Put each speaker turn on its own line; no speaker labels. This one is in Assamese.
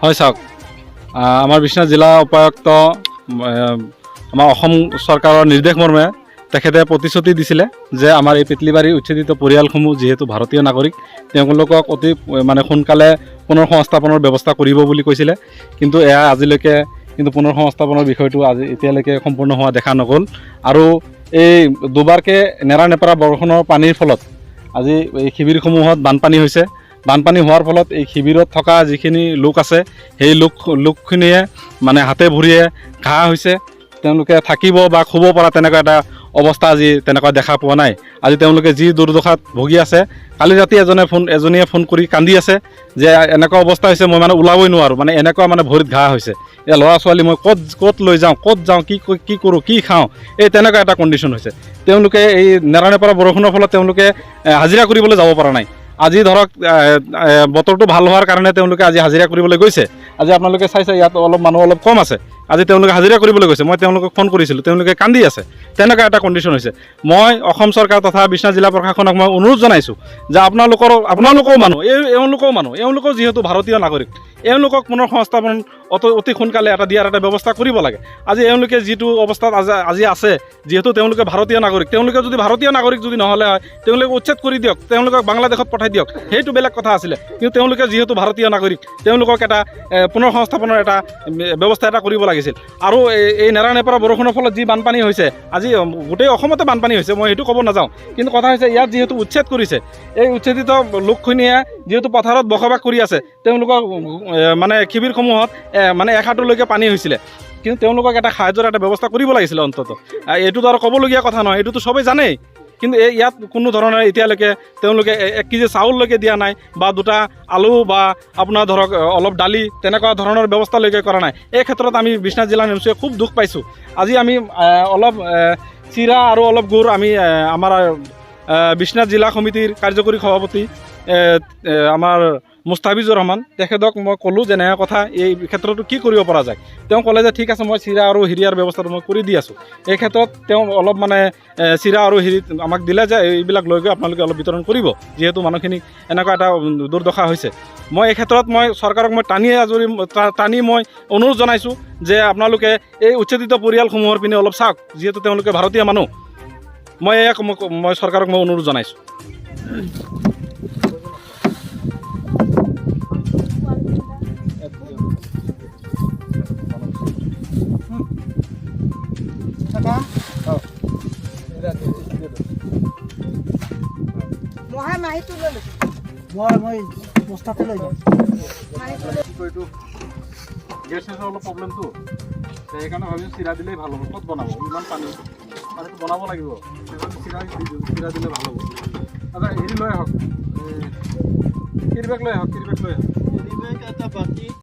হয় চাওক, আমাৰ বিশ্বনাথ জিলা উপায়ুক্ত আমাৰ অসম চৰকাৰৰ নিৰ্দেশ মৰ্মে তেখেতে প্ৰতিশ্ৰুতি দিছিলে যে আমাৰ এই পেটলিবাৰীৰ উচ্ছেদিত পৰিয়ালসমূহ যিহেতু ভাৰতীয় নাগৰিক, তেওঁলোকক অতি মানে সোনকালে পুনৰ সংস্থাপনৰ ব্যৱস্থা কৰিব বুলি কৈছিলে। কিন্তু এয়া আজিলৈকে পুনৰ সংস্থাপনৰ বিষয়টো এতিয়ালৈকে সম্পূৰ্ণ হোৱা দেখা নগ'ল। আৰু এই দুবাৰকৈ নেৰানেপেৰা বৰষুণৰ পানীৰ ফলত আজি এই শিবিৰসমূহত বানপানী হৈছে। বানপানী হোৱাৰ ফলত এই শিবিৰত থকা যিখিনি লোক আছে, সেই লোকখিনিয়ে মানে হাতে ভৰিয়ে ঘাঁ হৈছে। তেওঁলোকে থাকিব বা শুব পৰা তেনেকুৱা এটা অৱস্থা আজি তেনেকুৱা দেখা পোৱা নাই। আজি তেওঁলোকে যি দুৰ্দশাত ভুগি আছে, কালি ৰাতি এজনীয়ে ফোন কৰি কান্দি আছে যে এনেকুৱা অৱস্থা হৈছে, মই মানে ওলাবই নোৱাৰোঁ, মানে এনেকুৱা মানে ভৰিত ঘাঁ হৈছে। এই ল'ৰা ছোৱালী মই ক'ত লৈ যাওঁ, ক'ত যাওঁ, কি কৰোঁ, কি খাওঁ, এই তেনেকুৱা এটা কণ্ডিশ্যন হৈছে। তেওঁলোকে এই নেৰানেপেৰা বৰষুণৰ ফলত তেওঁলোকে হাজিৰা কৰিবলৈ যাব পৰা নাই। আজি ধৰক বতৰটো ভাল হোৱাৰ কাৰণে তেওঁলোকে আজি হাজিৰা কৰিবলৈ গৈছে। আজি আপোনালোকে চাইছে ইয়াত মানুহ অলপ কম আছে, আজি তেওঁলোকে হাজিৰা কৰিবলৈ গৈছে। মই তেওঁলোকক ফোন কৰিছিলোঁ, তেওঁলোকে কান্দি আছে। তেনেকুৱা এটা কণ্ডিশ্যন হৈছে। মই অসম চৰকাৰ তথা বিশ্বনাথ জিলা প্ৰশাসনক মই অনুৰোধ জনাইছোঁ যে আপোনালোকেও মানুহ, এওঁলোকেও যিহেতু ভাৰতীয় নাগৰিক, এওঁলোকক পুনৰ সংস্থাপন অতি সোনকালে দিয়াৰ এটা ব্যৱস্থা কৰিব লাগে। আজি এওঁলোকে যিটো অৱস্থাত আজি আছে, যিহেতু তেওঁলোকে ভাৰতীয় নাগৰিক, তেওঁলোকে যদি ভাৰতীয় নাগৰিক যদি নহ'লে হয়, তেওঁলোকে উচ্ছেদ কৰি দিয়ক, তেওঁলোকক বাংলাদেশত পঠাই দিয়ক, সেইটো বেলেগ কথা আছিলে। কিন্তু তেওঁলোকে যিহেতু ভাৰতীয় নাগৰিক, তেওঁলোকক এটা পুনৰ সংস্থাপনৰ এটা ব্যৱস্থা কৰিব লাগিছিল। আৰু এই নেৰানেপেৰা বৰষুণৰ ফলত যি বানপানী হৈছে, আজি গোটেই অসমতে বানপানী হৈছে, মই সেইটো ক'ব নাযাওঁ। কিন্তু কথা হৈছে ইয়াত যিহেতু উচ্ছেদ কৰিছে, এই উচ্ছেদিত লোকখিনিয়ে যিহেতু পথাৰত বসবাস কৰি আছে, তেওঁলোকক মানে শিবিৰসমূহত মানে এহাতলৈকে পানী হৈছিলে। কিন্তু তেওঁলোকক এটা সাহায্যৰ এটা ব্যৱস্থা কৰিব লাগিছিলে অন্ততঃ। এইটোতো আৰু ক'বলগীয়া কথা নহয়, এইটোতো চবেই জানেই। কিন্তু ইয়াত কোনো ধৰণৰ এতিয়ালৈকে তেওঁলোকে 1 কেজি চাউললৈকে দিয়া নাই, বা 2টা আলু, বা আপোনাৰ ধৰক অলপ দালি, তেনেকুৱা ধৰণৰ ব্যৱস্থালৈকে কৰা নাই। এই ক্ষেত্ৰত আমি বিশ্বনাথ জিলা নিমচুৱে খুব দুখ পাইছোঁ। আজি আমি অলপ চিৰা আৰু অলপ গুড় আমি আমাৰ বিশ্বনাথ জিলা সমিতিৰ কাৰ্যকৰী সভাপতি আমাৰ মুস্তাফিজুৰ ৰহমান, তেখেতক মই ক'লোঁ যে এনে কথা, এই ক্ষেত্ৰতো কি কৰিব পৰা যায়। তেওঁ ক'লে যে ঠিক আছে, মই চিৰা আৰু হেৰিয়াৰ ব্যৱস্থাটো মই কৰি দি আছোঁ। এই ক্ষেত্ৰত তেওঁ অলপ মানে চিৰা আৰু হেৰি আমাক দিলে যে এইবিলাক লৈ গৈ আপোনালোকে অলপ বিতৰণ কৰিব, যিহেতু মানুহখিনি এনেকুৱা এটা দুৰ্দশা হৈছে। মই এই ক্ষেত্ৰত চৰকাৰক টানি মই অনুৰোধ জনাইছোঁ যে আপোনালোকে এই উচ্ছেদিত পৰিয়ালসমূহৰ পিনে অলপ চাওক, যিহেতু তেওঁলোকে ভাৰতীয় মানুহ। মই চৰকাৰক অনুৰোধ জনাইছোঁ।
মই বস্তাতে লৈ যাম।
গেছৰ অলপ প্ৰব্লেমটো, সেইকাৰণে ভাবিছোঁ চিৰা দিলেই ভাল হ'ব। ক'ত বনাব, ইমান পানীটো বনাব লাগিব, চিৰা দিলে ভাল হ'ব। আচ্ছা, হেৰি লৈ আহক, কেৰি বেগ লৈ আহক।
এটা বাতি